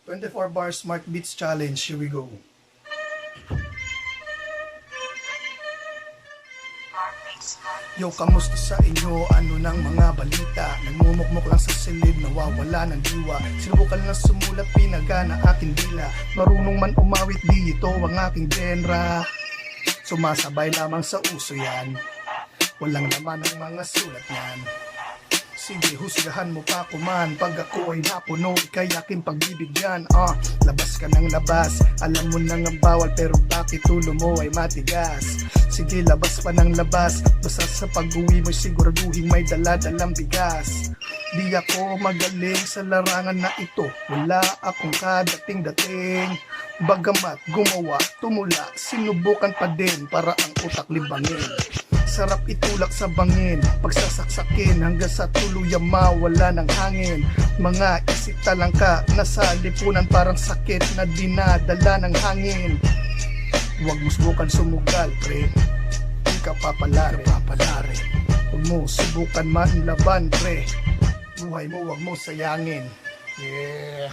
24 bar Smart Beats Challenge. Here we go. Yo, kamusta sa inyo? Ano ng mga balita? Nagmumukmuk lang sa silid, nawawala ng diwa. Sinubukan lang sumulat, pinagana aking dila. Marunong man umawit, di ito ang aking genre. Sumasabay lamang sa uso yan. Walang laman ang mga sulat yan. Sige, husgahan mo pa ko man. Pag ako ay napuno, ikay aking pagbibigyan. Labas ka ng labas. Alam mo nang ang bawal, pero bakit ulo mo ay matigas? Sige, labas pa ng labas. Basta sa pag-uwi mo siguraduhin may dala-dalang bigas. Di ako magaling sa larangan na ito. Wala akong kadating-dating. Bagamat gumawa, tumula, sinubukan pa din para ang utak libangin. Sarap itulak sa bangin, pagsasaksakin hanggang sa tuluyan mawala ng hangin. Mga isip talangka, nasa lipunan parang sakit na dinadala ng hangin. Huwag mo subukan sumugal, pre, di ka papalari. Huwag mo subukan manlaban, pre, buhay mo huwag mo sayangin. Yeah.